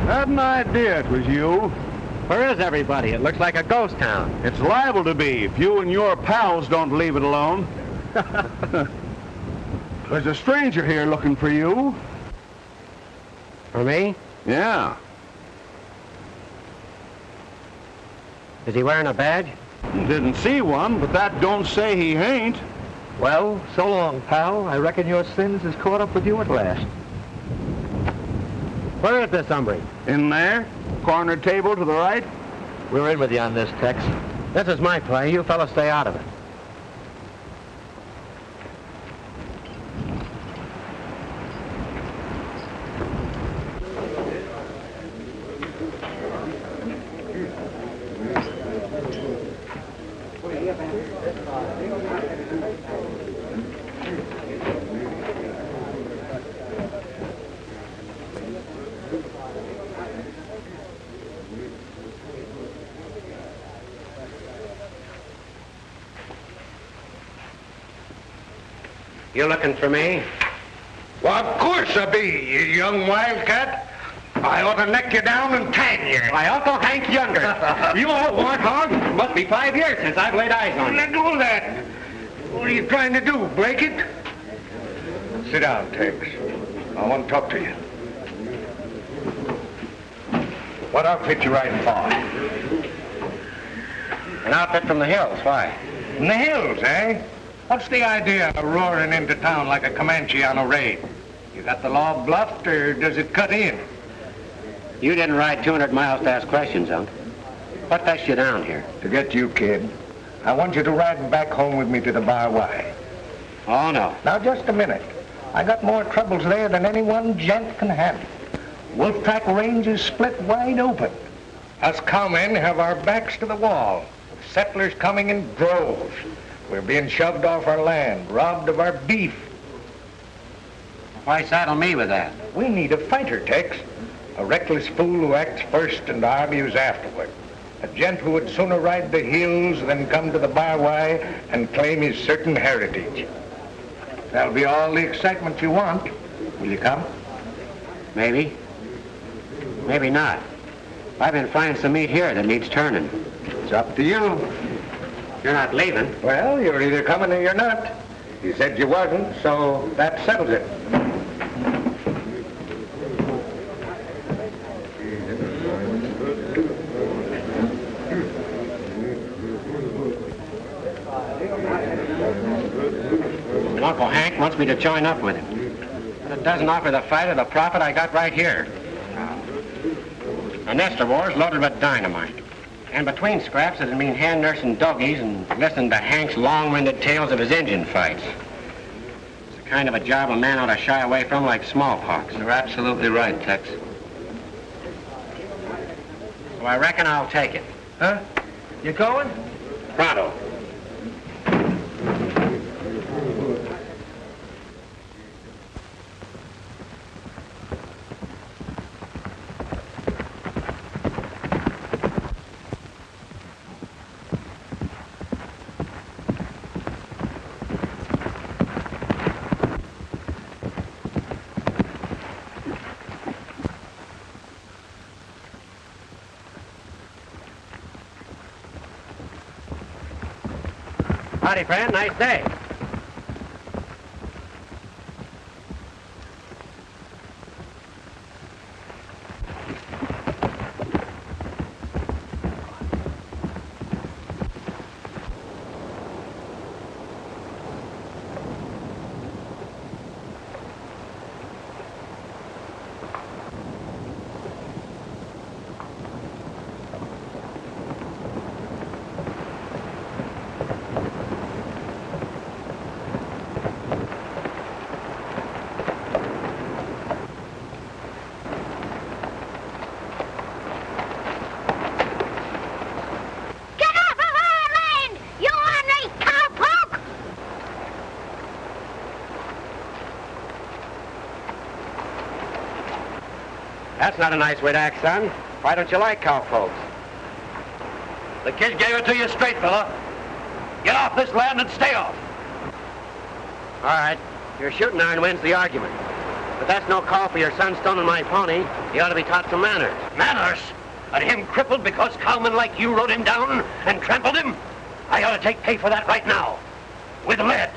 Had an idea it was you. Where is everybody? It looks like a ghost town. It's liable to be if you and your pals don't leave it alone. There's a stranger here looking for you. For me? Yeah. Is he wearing a badge? Didn't see one, but that don't say he ain't. Well, so long, pal. I reckon your sins has caught up with you at last. Where is this hombre? In there, corner table to the right. We're in with you on this, Tex. This is my play. You fellas stay out of it. You looking for me? Well, of course I be, you young wildcat. I ought to neck you down and tan you. My Uncle Hank Younger. You old warthog. Must be 5 years since I've laid eyes on you. Let go of that. What are you trying to do, break it? Sit down, Tex. I want to talk to you. What outfit you riding for? An outfit from the hills. Why? In the hills, eh? What's the idea of roaring into town like a Comanche on a raid? You got the law bluffed, or does it cut in? You didn't ride 200 miles to ask questions, Unc. What fetched you down here? To get you, kid. I want you to ride back home with me to the Bar Y. Oh, no. Now, just a minute. I got more troubles there than any one gent can handle. Wolf-Track Range is split wide open. Us cowmen have our backs to the wall. Settlers coming in droves. We're being shoved off our land, robbed of our beef. Why saddle me with that? We need a fighter, Tex. A reckless fool who acts first and argues afterward. A gent who would sooner ride the hills than come to the Bar Y and claim his certain heritage. That'll be all the excitement you want. Will you come? Maybe. Maybe not. I've been finding some meat here that needs turning. It's up to you. You're not leaving. Well, you're either coming or you're not. You said you wasn't, so that settles it. And Uncle Hank wants me to join up with him. But it doesn't offer the fight or the profit I got right here. A nest of wars loaded with dynamite. And between scraps, it'd mean hand-nursing doggies and listening to Hank's long-winded tales of his Indian fights. It's the kind of a job a man ought to shy away from like smallpox. You're absolutely right, Tex. So I reckon I'll take it. Huh? You going? Pronto. Howdy, friend. Nice day. That's not a nice way to act, son. Why don't you like cowfolks? The kid gave it to you straight, fella. Get off this land and stay off. All right. Your shooting iron wins the argument. But that's no call for your son stoning my pony. He ought to be taught some manners. Manners? And him crippled because cowmen like you rode him down and trampled him? I ought to take pay for that right now. With lead.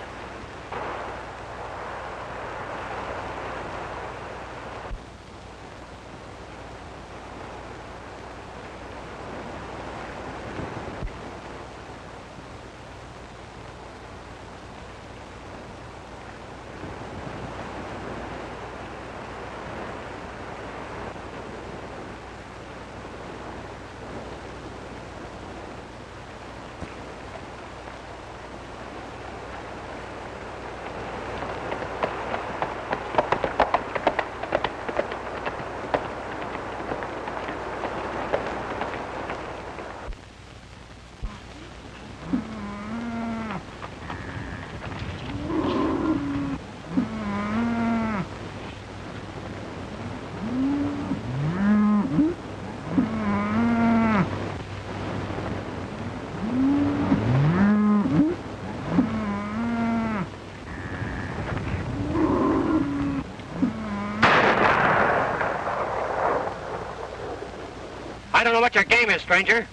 I don't know what your game is, stranger.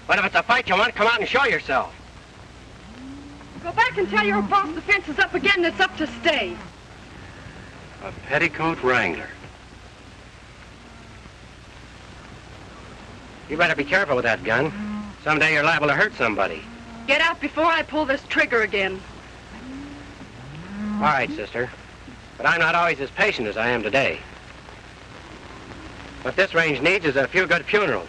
But if it's a fight you want, come out and show yourself. Go back and tell your boss the fence is up again and it's up to stay. A petticoat wrangler. You better be careful with that gun. Someday you're liable to hurt somebody. Get out before I pull this trigger again. All right, sister. But I'm not always as patient as I am today. What this range needs is a few good funerals.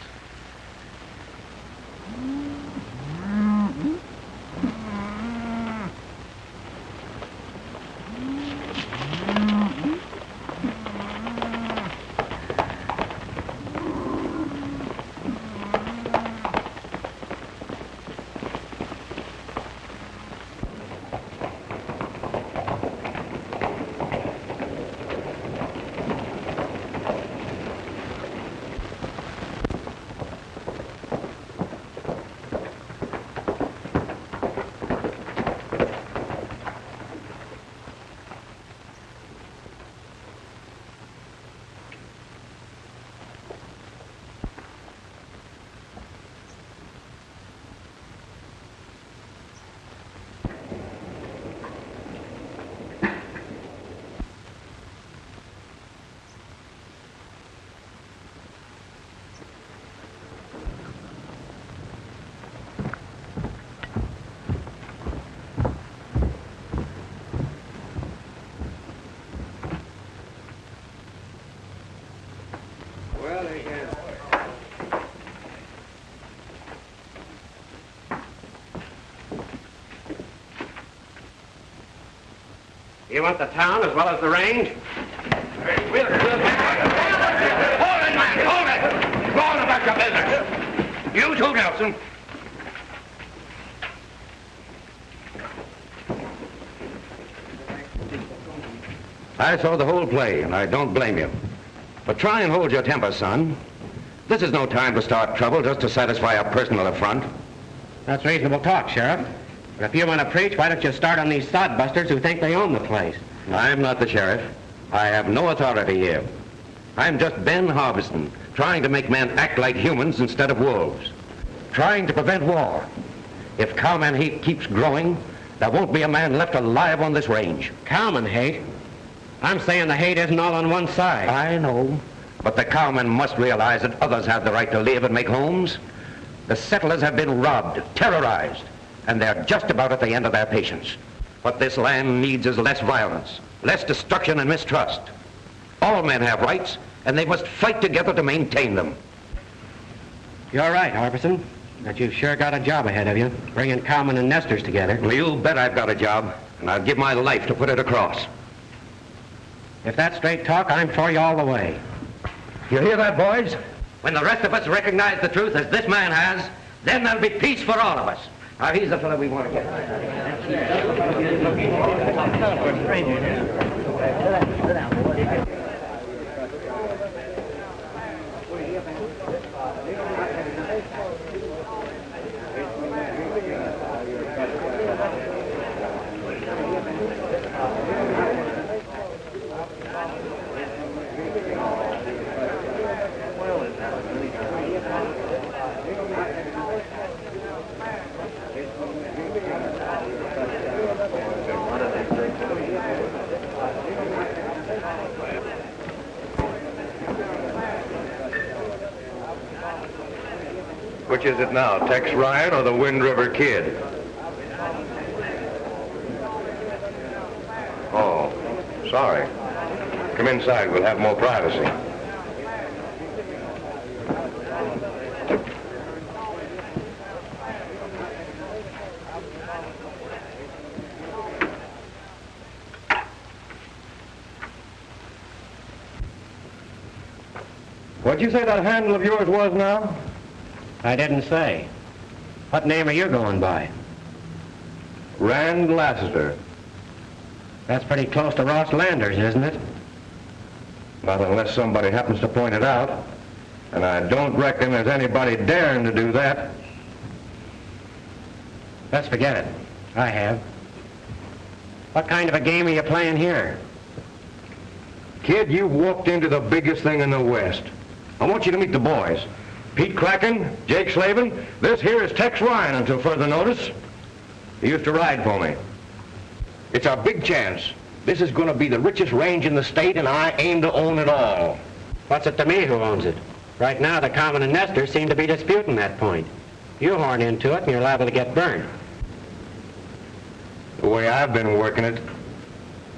You want the town as well as the range? Hold it, man, hold it! Go on about your business. You too, Nelson. I saw the whole play, and I don't blame you. But try and hold your temper, son. This is no time to start trouble just to satisfy a personal affront. That's reasonable talk, Sheriff. But if you want to preach, why don't you start on these sodbusters who think they own the place? I'm not the sheriff. I have no authority here. I'm just Ben Harbison, trying to make men act like humans instead of wolves. Trying to prevent war. If cowman hate keeps growing, there won't be a man left alive on this range. Cowman hate? I'm saying the hate isn't all on one side. I know, but the cowmen must realize that others have the right to live and make homes. The settlers have been robbed, terrorized, and they're just about at the end of their patience. What this land needs is less violence, less destruction and mistrust. All men have rights, and they must fight together to maintain them. You're right, Harbison. But you've sure got a job ahead of you, bringing cowmen and nesters together. Well, you bet I've got a job, and I'll give my life to put it across. If that's straight talk, I'm for you all the way. You hear that, boys? When the rest of us recognize the truth as this man has, then there'll be peace for all of us. Now, he's the fellow we want to get. Which is it now, Tex Ryan or the Wind River Kid? Oh, sorry. Come inside, we'll have more privacy. What'd you say that handle of yours was now? I didn't say. What name are you going by? Rand Lassiter. That's pretty close to Ross Landers, isn't it? Not unless somebody happens to point it out. And I don't reckon there's anybody daring to do that. Let's forget it. I have. What kind of a game are you playing here? Kid, you've walked into the biggest thing in the West. I want you to meet the boys. Pete Kraken, Jake Slaven. This here is Tex Ryan until further notice. He used to ride for me. It's our big chance. This is going to be the richest range in the state, and I aim to own it all. What's it to me who owns it? Right now, the Common and Nestor seem to be disputing that point. You horn into it, and you're liable to get burned. The way I've been working it,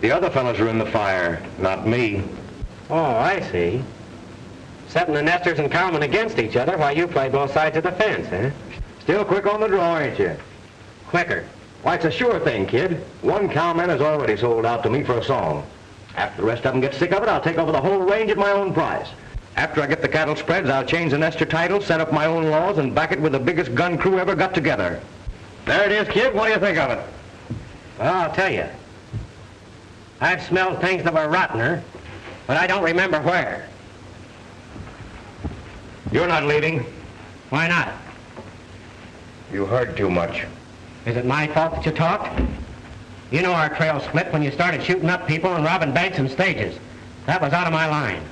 the other fellas are in the fire, not me. Oh, I see. Setting the Nestors and Cowmen against each other while you play both sides of the fence, eh? Still quick on the draw, ain't you? Quicker. Why, it's a sure thing, kid. One cowman has already sold out to me for a song. After the rest of them get sick of it, I'll take over the whole range at my own price. After I get the cattle spreads, I'll change the Nestor title, set up my own laws, and back it with the biggest gun crew ever got together. There it is, kid. What do you think of it? Well, I'll tell you. I've smelled things that were rottener, but I don't remember where. You're not leaving. Why not? You heard too much. Is it my fault that you talked? You know our trail split when you started shooting up people and robbing banks and stages. That was out of my line.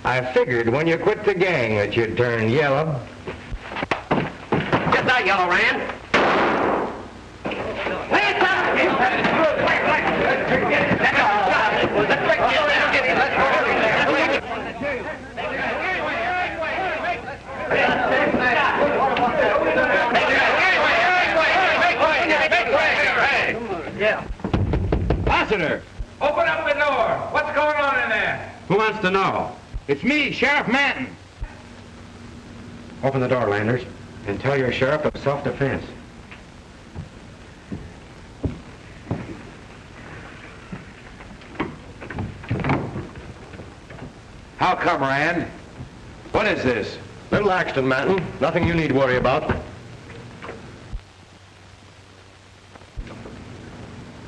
I figured when you quit the gang that you'd turn yellow. Get that, Yellow Rand. Lassiter, open up the door. What's going on in there? Who wants to know? It's me, Sheriff Manton. Open the door, Landers, and tell your sheriff of self-defense. How come, Rand? What is this? Little accident, Manton. Nothing you need to worry about.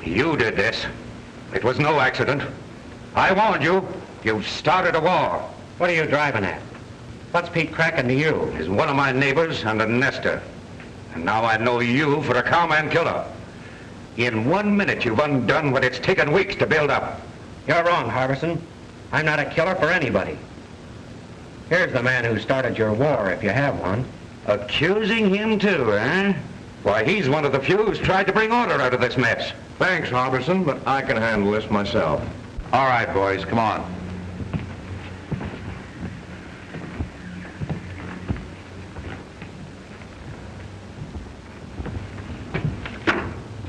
You did this. It was no accident. I warned you. You started a war. What are you driving at? What's Pete Kraken to you? He's one of my neighbors and a Nestor. And now I know you for a cowman killer. In 1 minute, you've undone what it's taken weeks to build up. You're wrong, Harbison. I'm not a killer for anybody. Here's the man who started your war, if you have one. Accusing him too, eh? Why, he's one of the few who's tried to bring order out of this mess. Thanks, Harbison, but I can handle this myself. All right, boys, come on.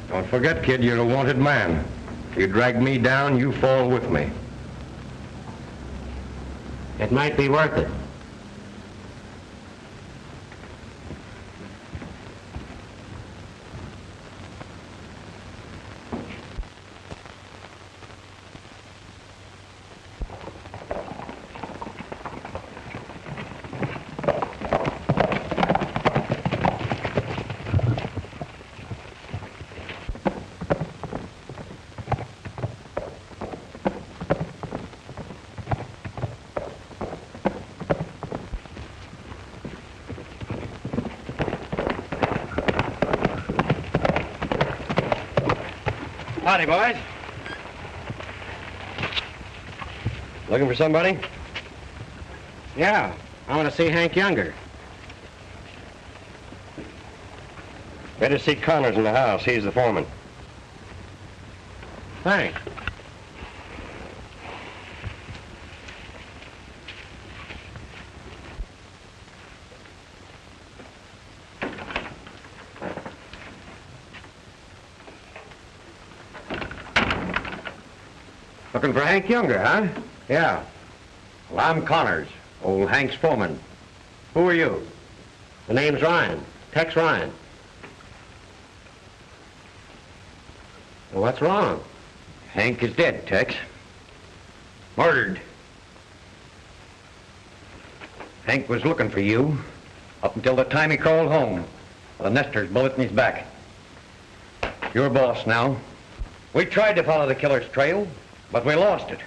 Don't forget, kid, you're a wanted man. If you drag me down, you fall with me. It might be worth it. Howdy, boys. Looking for somebody? Yeah, I want to see Hank Younger. Better see Connors in the house. He's the foreman. Thanks. Looking for Hank Younger, huh? Yeah. Well, I'm Connors, old Hank's foreman. Who are you? The name's Ryan. Tex Ryan. Well, what's wrong? Hank is dead, Tex. Murdered. Hank was looking for you up until the time he crawled home with a Nestor's bullet in his back. You're boss now. We tried to follow the killer's trail, but we lost it.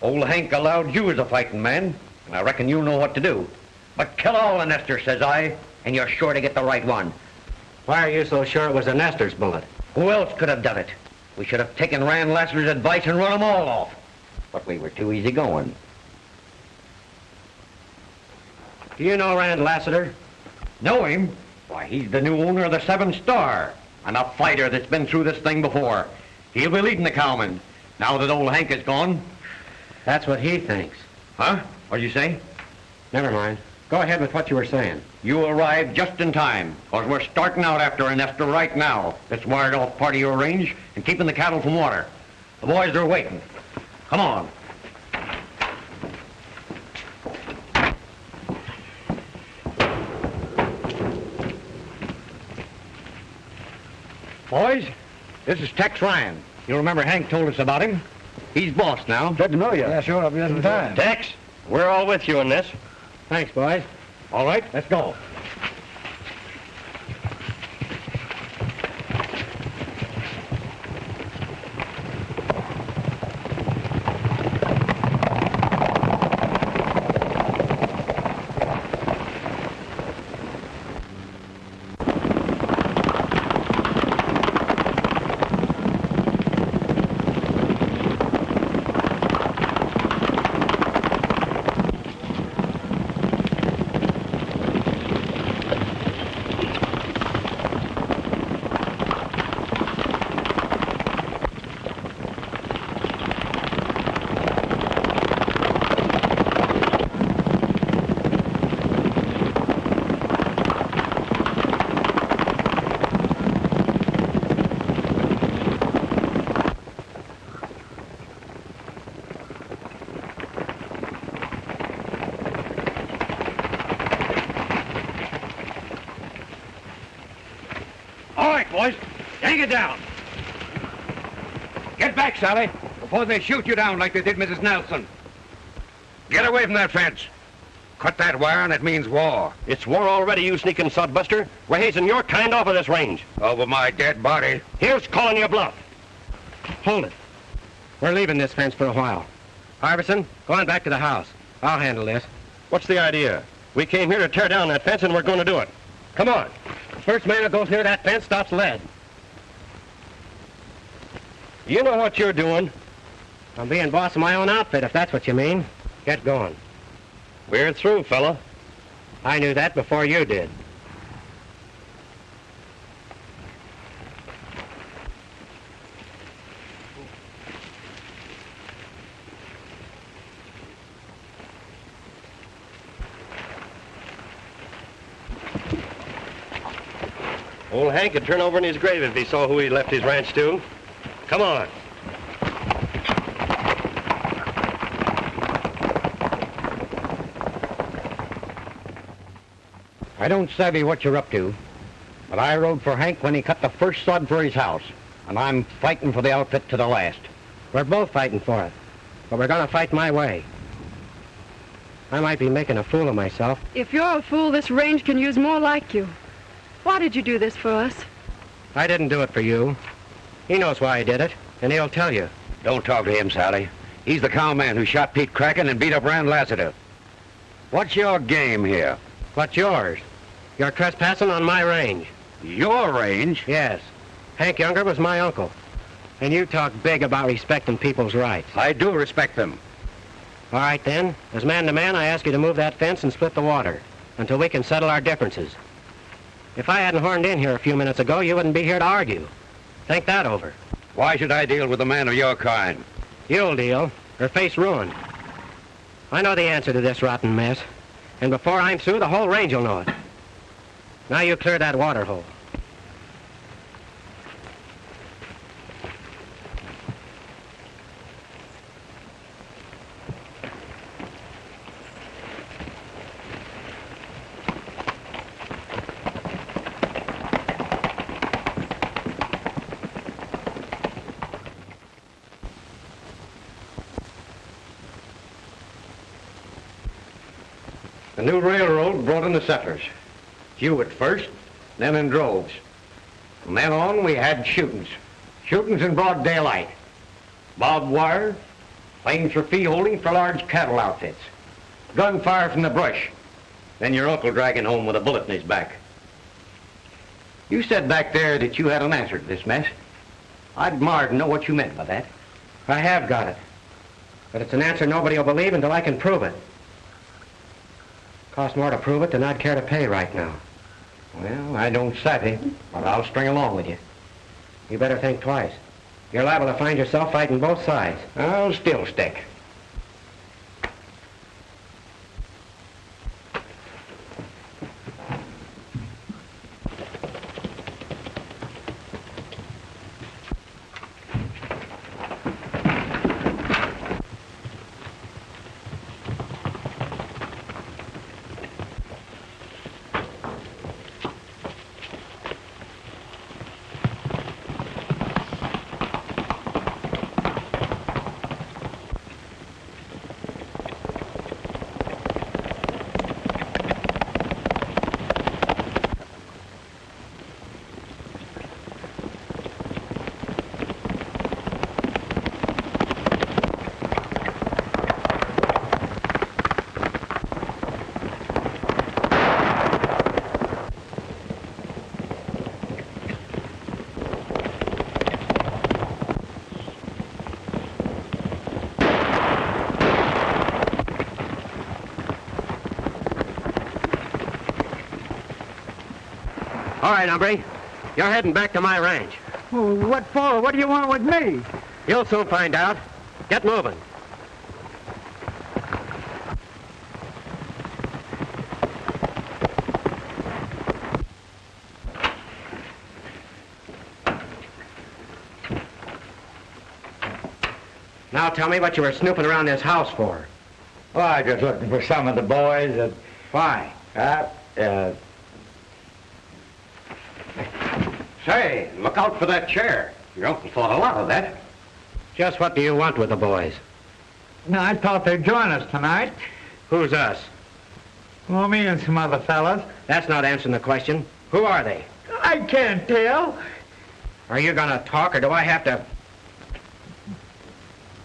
Old Hank allowed you as a fighting man, and I reckon you know what to do. But kill all the Nestors, says I, and you're sure to get the right one. Why are you so sure it was a Nestor's bullet? Who else could have done it? We should have taken Rand Lassiter's advice and run them all off. But we were too easy going. Do you know Rand Lassiter? Know him? Why, he's the new owner of the 7 Star, and a fighter that's been through this thing before. He'll be leading the cowmen, now that old Hank is gone. That's what he thinks. Huh? What'd you say? Never mind. Go ahead with what you were saying. You arrived just in time, because we're starting out after a Nestor right now that's wired off part of your range and keeping the cattle from water. The boys are waiting. Come on. Boys, this is Tex Ryan. You remember Hank told us about him? He's boss now. Good to know you. Yeah, sure. I'll be in time. Tex, we're all with you in this. Thanks, boys. All right, let's go. Boys, yank it down. Get back, Sally, before they shoot you down like they did Mrs. Nelson. Get away from that fence. Cut that wire and it means war. It's war already, you sneaking sodbuster. We're hazing your kind off of this range. Over my dead body. Here's calling your bluff. Hold it. We're leaving this fence for a while. Harbison, go on back to the house. I'll handle this. What's the idea? We came here to tear down that fence and we're going to do it. Come on. First man who goes near that fence stops lead. You know what you're doing. I'm being boss of my own outfit, if that's what you mean. Get going. We're through, fella. I knew that before you did. Old Hank would turn over in his grave if he saw who he left his ranch to. Come on. I don't savvy what you're up to, but I rode for Hank when he cut the first sod for his house, and I'm fighting for the outfit to the last. We're both fighting for it, but we're gonna fight my way. I might be making a fool of myself. If you're a fool, this range can use more like you. Why did you do this for us? I didn't do it for you. He knows why I did it, and he'll tell you. Don't talk to him, Sally. He's the cowman who shot Pete Kraken and beat up Rand Lassiter. What's your game here? What's yours? You're trespassing on my range. Your range? Yes. Hank Younger was my uncle. And you talk big about respecting people's rights. I do respect them. All right, then. As man to man, I ask you to move that fence and split the water until we can settle our differences. If I hadn't horned in here a few minutes ago, you wouldn't be here to argue. Think that over. Why should I deal with a man of your kind? You'll deal, or face ruin. I know the answer to this rotten mess. And before I'm through, the whole range will know it. Now you clear that water hole. The new railroad brought in the settlers. Few at first, then in droves. From then on, we had shootings. Shootings in broad daylight. Barbed wire, claims for fee holding for large cattle outfits. Gunfire from the brush. Then your uncle dragging home with a bullet in his back. You said back there that you had an answer to this mess. I'd admire to know what you meant by that. I have got it. But it's an answer nobody will believe until I can prove it. Costs more to prove it than I'd care to pay right now. Well, I don't savvy, but I'll string along with you. You better think twice. You're liable to find yourself fighting both sides. I'll still stick. All right, hombre. You're heading back to my ranch. Well, what for? What do you want with me? You'll soon find out. Get moving. Now tell me what you were snooping around this house for. Well, I just looking for some of the boys that... Why? Say, look out for that chair. Your uncle thought a lot of that. Just what do you want with the boys? No, I thought they'd join us tonight. Who's us? Well, me and some other fellas. That's not answering the question. Who are they? I can't tell. Are you gonna talk, or do I have to...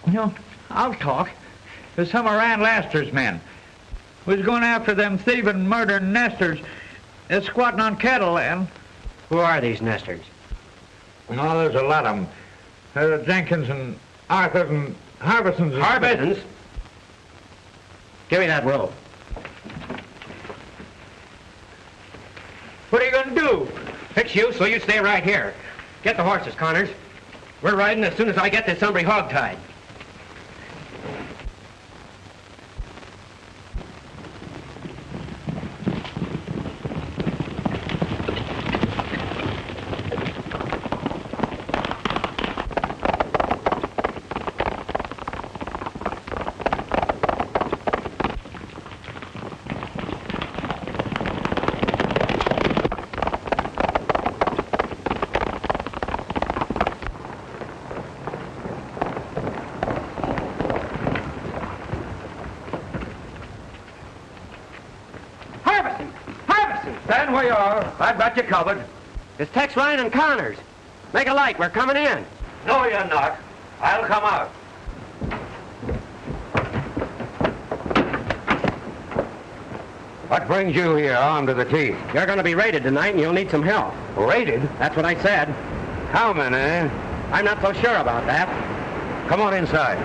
No, I'll talk. There's some of Rand Lassiter's men. We was going after them thieving, murdering nesters. They're squatting on cattle land. Who are these nesters? Oh, there's a lot of them. There's Jenkins and Arthur and Harbison's. And Harbison's? Give me that rope. What are you going to do? Fix you so you stay right here. Get the horses, Connors. We're riding as soon as I get this hombre hog-tied. Stand where you are. I've got you covered. It's Tex Ryan and Connors. Make a light. We're coming in. No, you're not. I'll come out. What brings you here, armed to the teeth? You're going to be raided tonight, and you'll need some help. Raided? That's what I said. Cowmen, eh? I'm not so sure about that. Come on inside.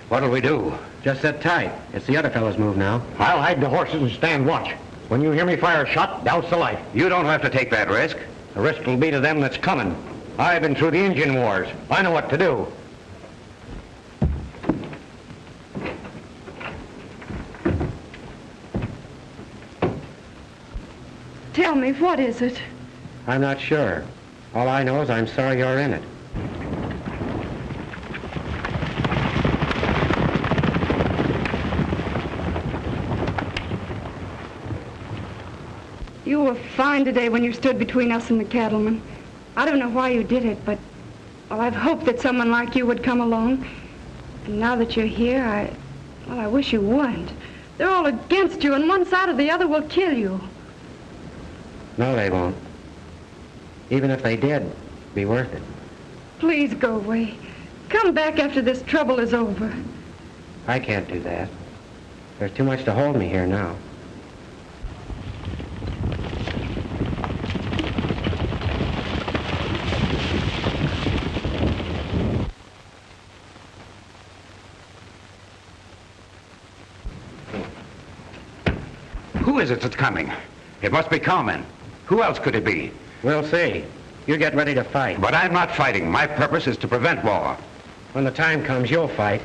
What'll we do? Just sit tight. It's the other fellow's move now. I'll hide the horses and stand watch. When you hear me fire a shot, douse the light. You don't have to take that risk. The risk will be to them that's coming. I've been through the Indian wars. I know what to do. Tell me, what is it? I'm not sure. All I know is I'm sorry you're in it. You were fine today when you stood between us and the cattlemen. I don't know why you did it, but, well, I've hoped that someone like you would come along. And now that you're here, I wish you wouldn't. They're all against you, and one side or the other will kill you. No, they won't. Even if they did, be worth it. Please go away. Come back after this trouble is over. I can't do that. There's too much to hold me here now. Who is it that's coming? It must be cowmen. Who else could it be? We'll see. You get ready to fight. But I'm not fighting. My purpose is to prevent war. When the time comes, you'll fight.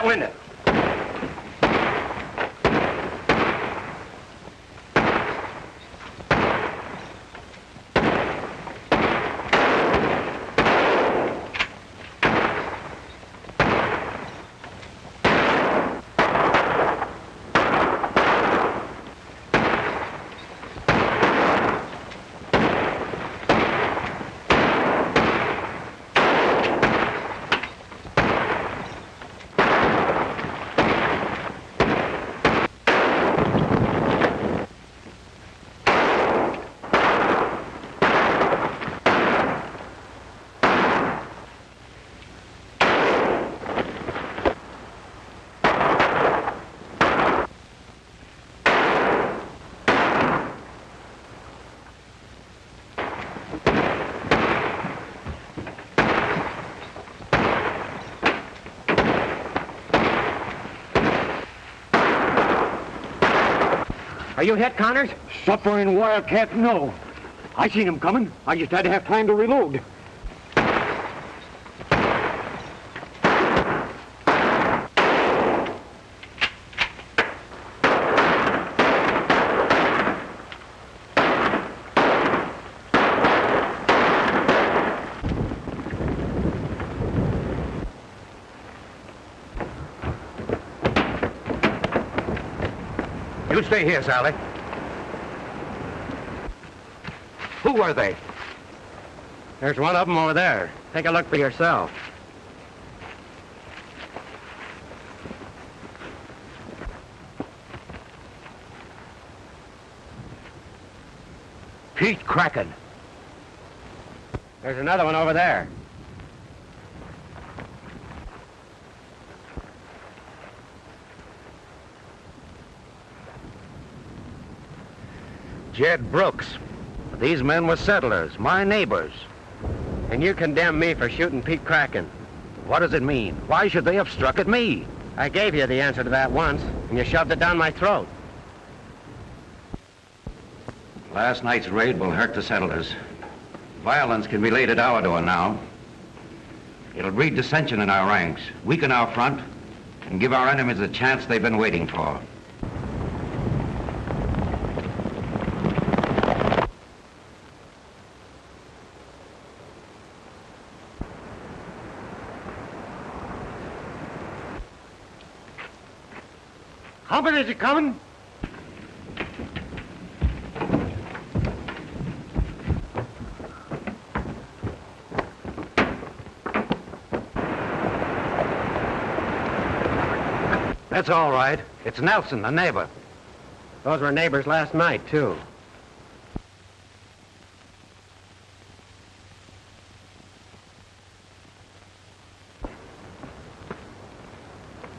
Window. Are you hit, Connors? Suffering wildcat, no. I seen him coming. I just had to have time to reload. You stay here, Sally. Who were they? There's one of them over there. Take a look for yourself. Pete Kraken. There's another one over there. Jed Brooks. These men were settlers, my neighbors. And you condemn me for shooting Pete Kraken. What does it mean? Why should they have struck at me? I gave you the answer to that once, and you shoved it down my throat. Last night's raid will hurt the settlers. Violence can be laid at our door now. It'll breed dissension in our ranks, weaken our front, and give our enemies the chance they've been waiting for. How many is he coming? That's all right. It's Nelson, the neighbor. Those were neighbors last night, too.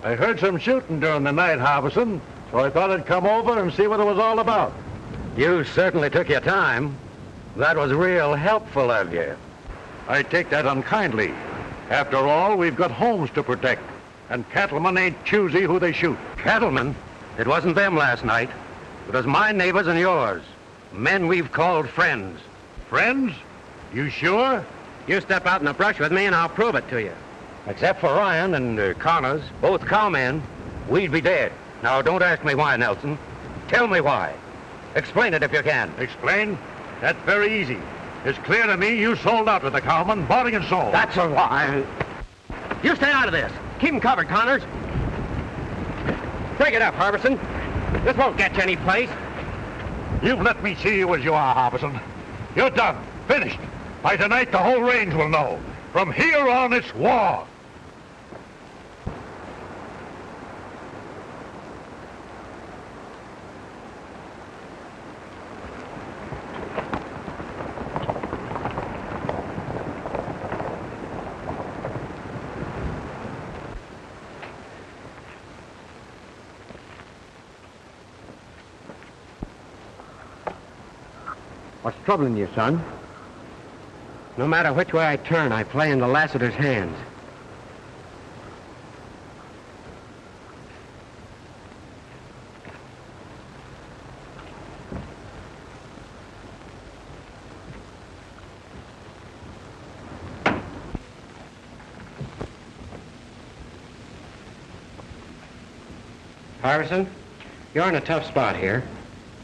I heard some shooting during the night, Harbison, so I thought I'd come over and see what it was all about. You certainly took your time. That was real helpful of you. I take that unkindly. After all, we've got homes to protect, and cattlemen ain't choosy who they shoot. Cattlemen? It wasn't them last night. It was my neighbors and yours. Men we've called friends. Friends? You sure? You step out in the brush with me and I'll prove it to you. Except for Ryan and Connors, both cowmen, we'd be dead. Now, don't ask me why, Nelson. Tell me why. Explain it if you can. Explain? That's very easy. It's clear to me you sold out with the cowman, bought and sold. That's a lie. You stay out of this. Keep him covered, Connors. Break it up, Harbison. This won't get you any place. You've let me see you as you are, Harbison. You're done. Finished. By tonight, the whole range will know. From here on, it's war. What's troubling you, son? No matter which way I turn, I play into Lassiter's hands. Harbison, you're in a tough spot here.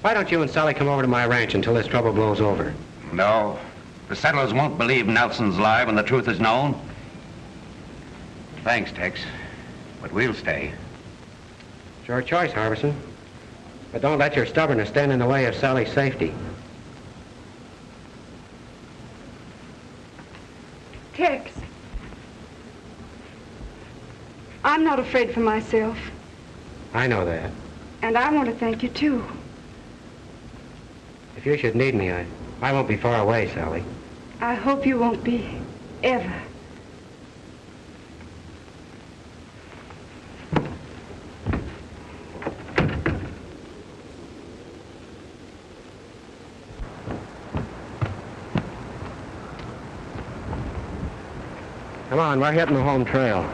Why don't you and Sally come over to my ranch until this trouble blows over? No. The settlers won't believe Nelson's lie when the truth is known. Thanks, Tex. But we'll stay. It's your choice, Harbison. But don't let your stubbornness stand in the way of Sally's safety. Tex. I'm not afraid for myself. I know that. And I want to thank you, too. If you should need me, I won't be far away, Sally. I hope you won't be, ever. Come on, we're hitting the home trail.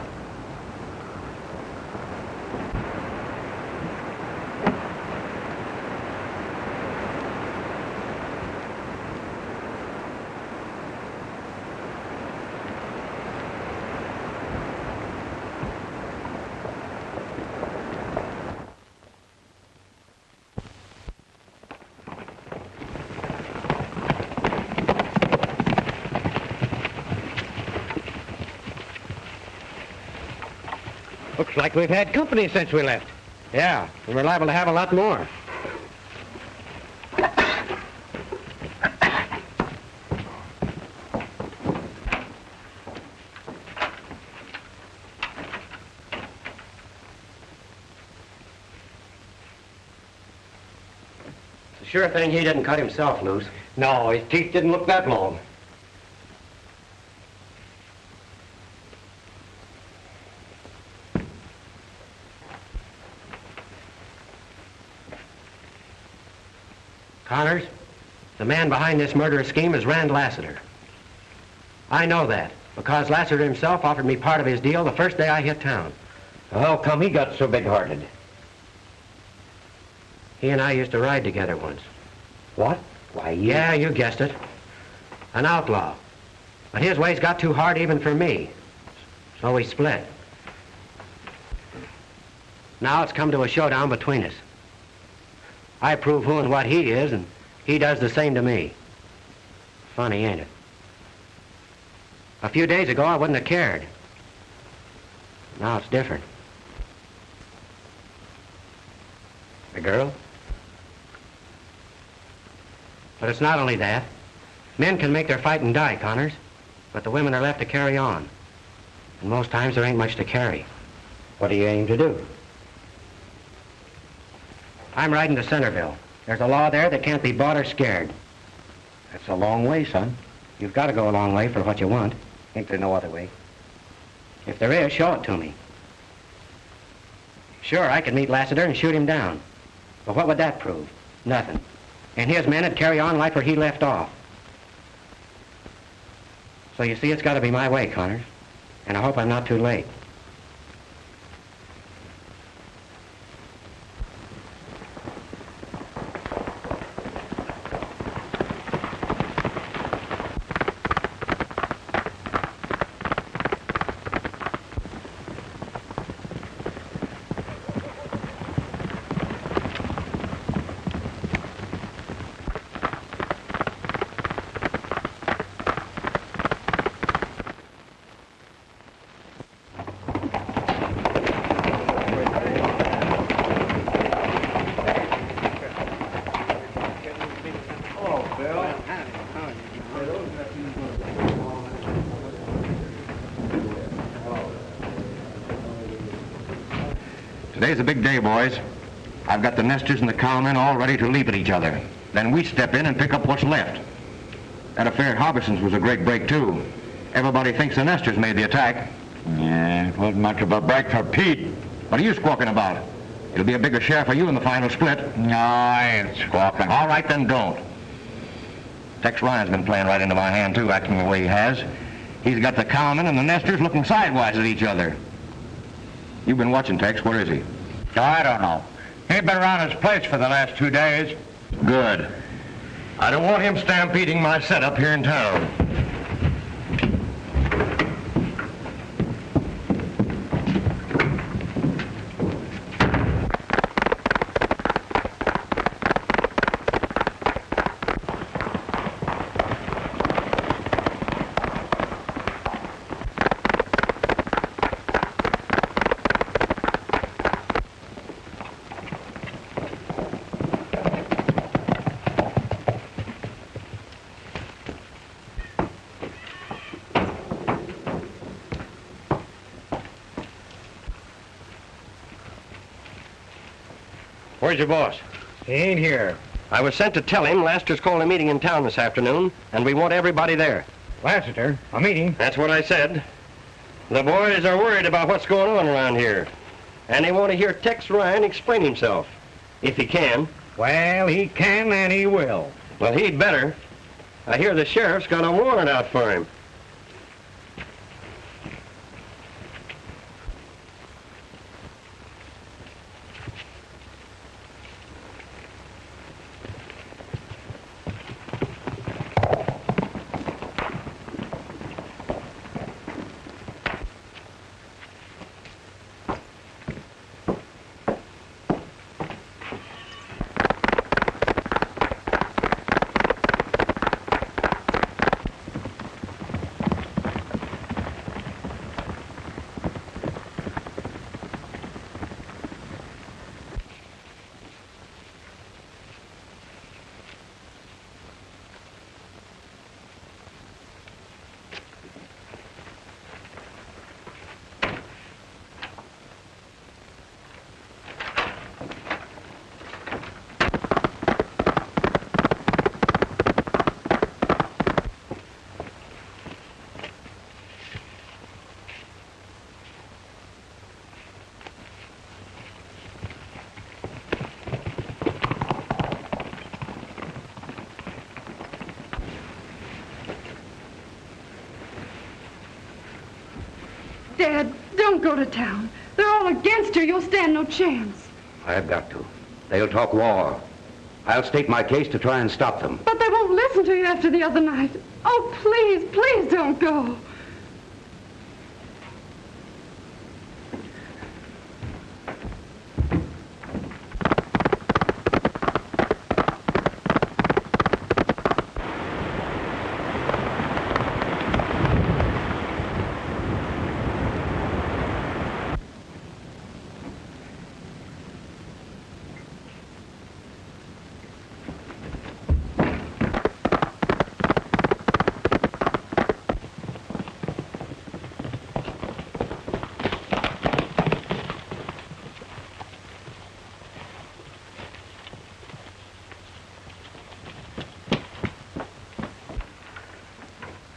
Looks like we've had company since we left. Yeah, and we're liable to have a lot more. It's a sure thing he didn't cut himself loose. No, his teeth didn't look that long. Connors, the man behind this murderous scheme is Rand Lassiter. I know that, because Lassiter himself offered me part of his deal the first day I hit town. How come he got so big-hearted? He and I used to ride together once. What? Why, Yeah, you guessed it. An outlaw. But his ways got too hard even for me. So we split. Now it's come to a showdown between us. I prove who and what he is, and he does the same to me. Funny, ain't it? A few days ago, I wouldn't have cared. Now it's different. A girl? But it's not only that. Men can make their fight and die, Connors, but the women are left to carry on. And most times there ain't much to carry. What do you aim to do? I'm riding to Centerville. There's a law there that can't be bought or scared. That's a long way, son. You've got to go a long way for what you want. Ain't there no other way? If there is, show it to me. Sure, I could meet Lassiter and shoot him down. But what would that prove? Nothing. And his men would carry on right where he left off. So you see, it's got to be my way, Connors. And I hope I'm not too late. Today's a big day, boys. I've got the nesters and the cowmen all ready to leap at each other. Then we step in and pick up what's left. That affair at Harbison's was a great break, too. Everybody thinks the nesters made the attack. Yeah, it wasn't much of a break for Pete. What are you squawking about? It'll be a bigger share for you in the final split. No, I ain't squawking. All right, then don't. Tex Ryan's been playing right into my hand, too, acting the way he has. He's got the cowmen and the nesters looking sidewise at each other. You've been watching, Tex. Where is he? I don't know. He ain't been around his place for the last 2 days. Good. I don't want him stampeding my setup here in town. Where's your boss? He ain't here. I was sent to tell him Lassiter's calling a meeting in town this afternoon, and we want everybody there. Lassiter, a meeting? That's what I said. The boys are worried about what's going on around here, and they want to hear Tex Ryan explain himself, if he can. Well, he can and he will. Well, he'd better. I hear the sheriff's got a warrant out for him. Dad, don't go to town. They're all against you. You'll stand no chance. I've got to. They'll talk war. I'll state my case to try and stop them. But they won't listen to you after the other night. Oh, please, please don't go.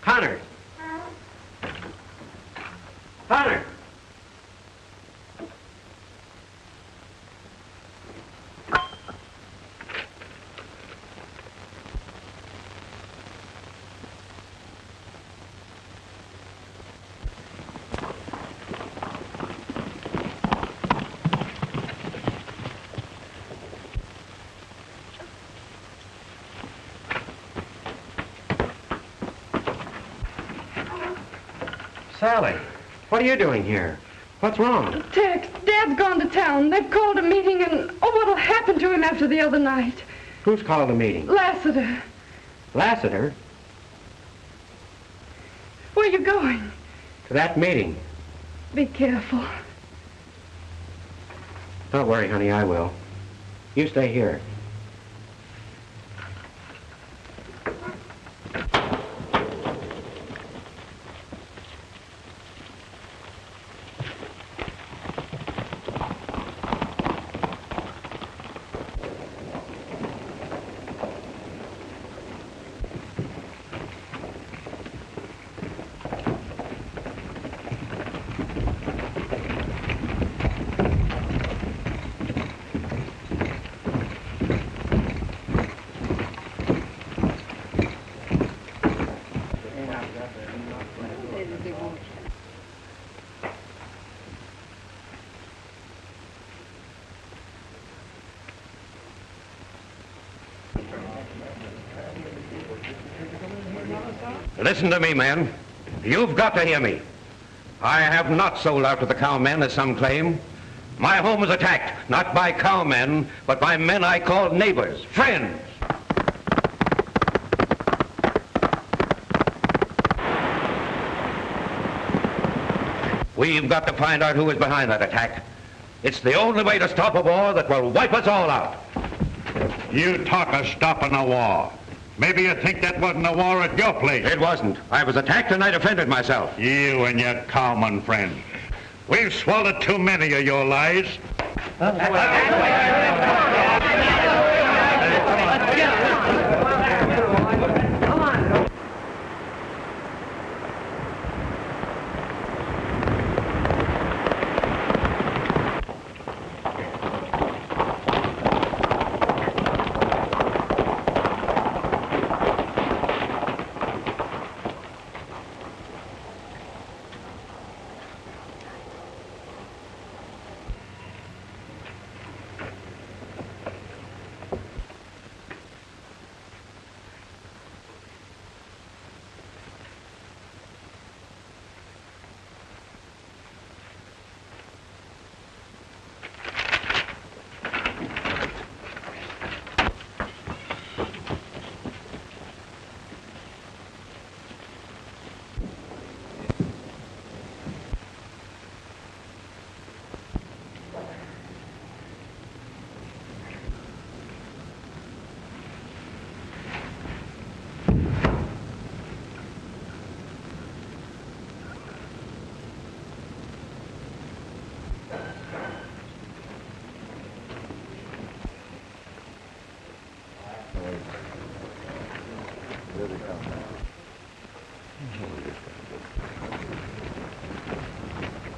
Connor! Connor! Sally, what are you doing here? What's wrong? Tex, Dad's gone to town. They've called a meeting and, oh, what'll happen to him after the other night? Who's called a meeting? Lassiter. Lassiter? Where are you going? To that meeting. Be careful. Don't worry, honey, I will. You stay here. Listen to me, men. You've got to hear me. I have not sold out to the cowmen, as some claim. My home was attacked, not by cowmen, but by men I called neighbors, friends. We've got to find out who is behind that attack. It's the only way to stop a war that will wipe us all out. You talk of stopping a war. Maybe you think that wasn't a war at your place. It wasn't. I was attacked and I defended myself. You and your cowman friend. We've swallowed too many of your lies.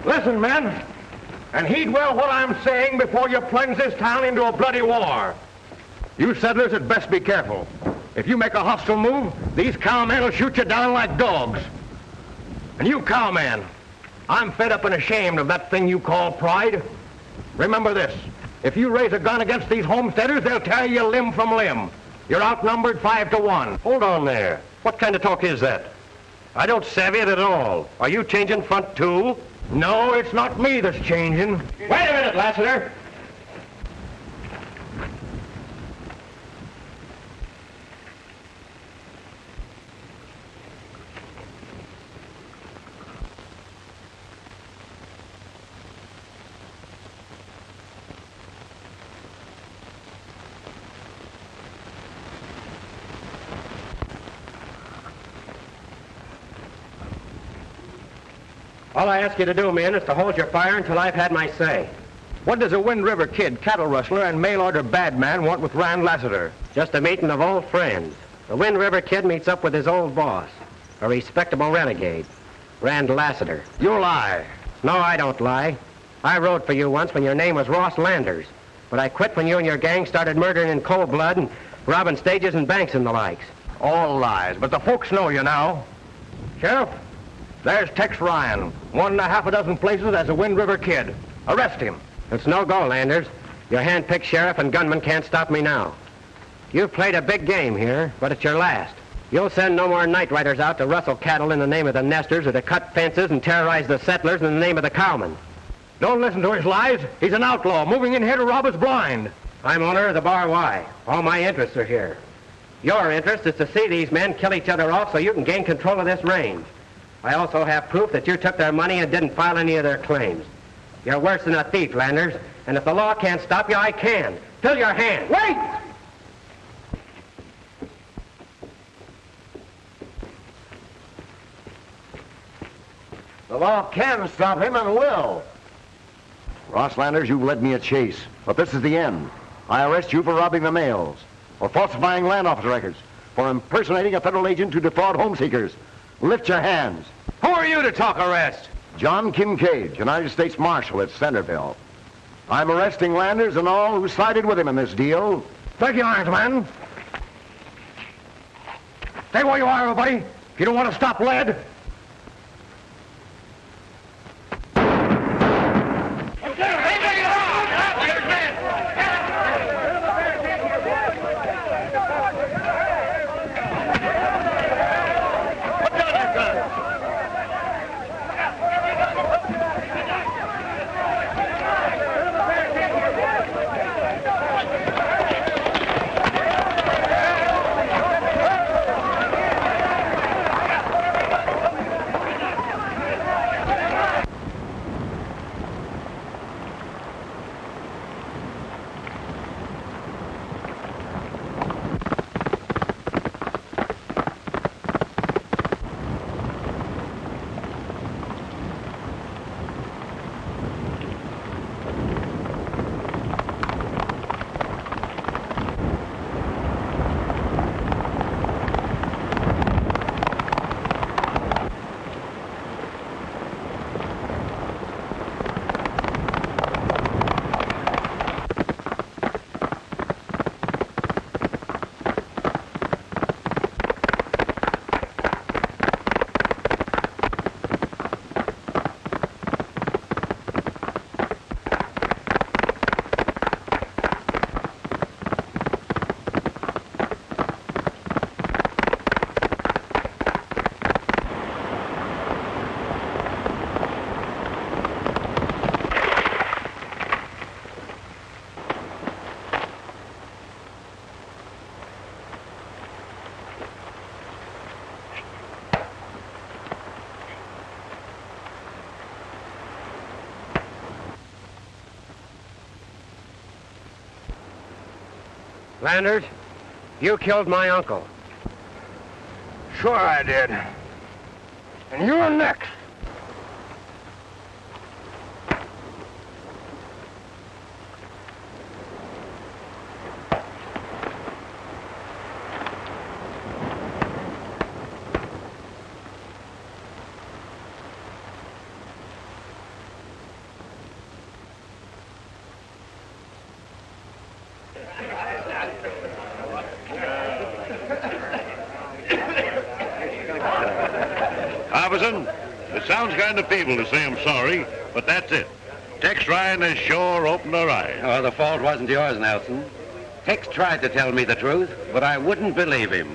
Listen, men, and heed well what I'm saying before you plunge this town into a bloody war. You settlers had best be careful. If you make a hostile move, these cowmen will shoot you down like dogs. And you cowmen, I'm fed up and ashamed of that thing you call pride. Remember this, if you raise a gun against these homesteaders, they'll tear you limb from limb. You're outnumbered 5 to 1. Hold on there. What kind of talk is that? I don't savvy it at all. Are you changing front too? No, it's not me that's changing. Wait a minute, Lassiter. All I ask you to do, men, is to hold your fire until I've had my say. What does a Wind River kid, cattle rustler, and mail-order bad man want with Rand Lassiter? Just a meeting of old friends. The Wind River kid meets up with his old boss, a respectable renegade, Rand Lassiter. You lie. No, I don't lie. I rode for you once when your name was Ross Landers, but I quit when you and your gang started murdering in cold blood and robbing stages and banks and the likes. All lies, but the folks know you now. Sheriff, there's Tex Ryan, 1 1/2 dozen places as a Wind River kid. Arrest him. It's no go, Landers. Your hand-picked sheriff and gunman can't stop me now. You've played a big game here, but it's your last. You'll send no more night riders out to rustle cattle in the name of the nesters or to cut fences and terrorize the settlers in the name of the cowmen. Don't listen to his lies. He's an outlaw moving in here to rob us blind. I'm owner of the Bar Y. All my interests are here. Your interest is to see these men kill each other off so you can gain control of this range. I also have proof that you took their money and didn't file any of their claims. You're worse than a thief, Landers, and if the law can't stop you, I can. Fill your hand. Wait! The law can stop him and will. Ross Landers, you've led me a chase, but this is the end. I arrest you for robbing the mails, for falsifying land office records, for impersonating a federal agent to defraud home seekers. Lift your hands. Who are you to talk arrest? John Kincaid, United States Marshal at Centerville. I'm arresting Landers and all who sided with him in this deal. Take your arms, man. Stay where you are, everybody. If you don't want to stop lead. Flanders, you killed my uncle. Sure I did. And you're next. Harbison, it sounds kind of feeble to say I'm sorry, but that's it. Tex Ryan has sure opened our eyes. Oh, the fault wasn't yours, Nelson. Tex tried to tell me the truth, but I wouldn't believe him.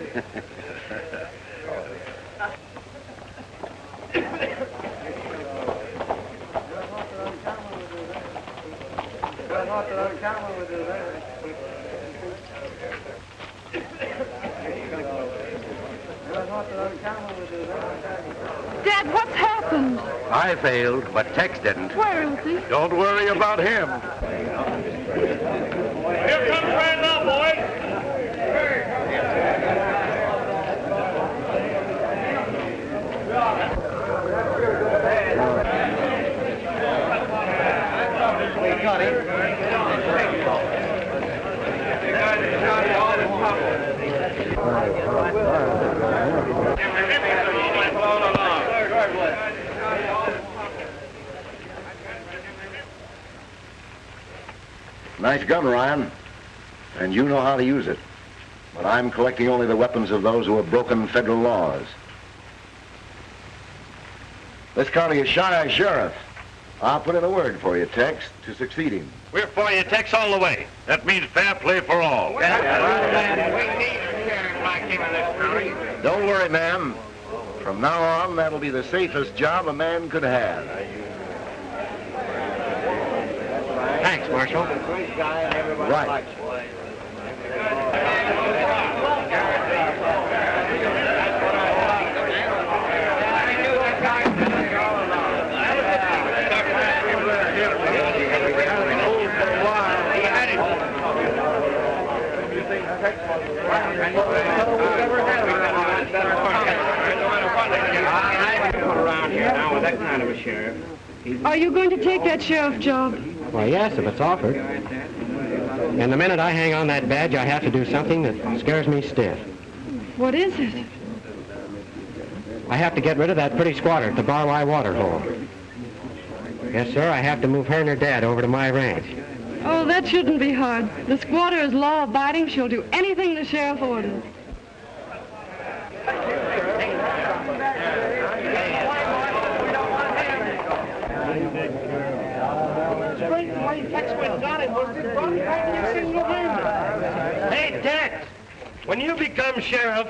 Dad, what's happened? I failed, but Tex didn't. Where is he? Don't worry about him. Here comes Ryan now, boys. We got him. Nice gun, Ryan. And you know how to use it. But I'm collecting only the weapons of those who have broken federal laws. This county is shy sheriff. I'll put in a word for you, Tex, to succeed him. We're for you, Tex, all the way. That means fair play for all. We need a sheriff like him in this county. Don't worry, ma'am. From now on, that'll be the safest job a man could have. Thanks, Marshal. Right. Are you going to take that sheriff job? Well, yes, if it's offered. And the minute I hang on that badge, I have to do something that scares me stiff. What is it? I have to get rid of that pretty squatter at the Bar-Y water hole. Yes, sir, I have to move her and her dad over to my ranch. Oh, that shouldn't be hard. The squatter is law-abiding. She'll do anything the sheriff orders. Hey, Tex, when you become sheriff,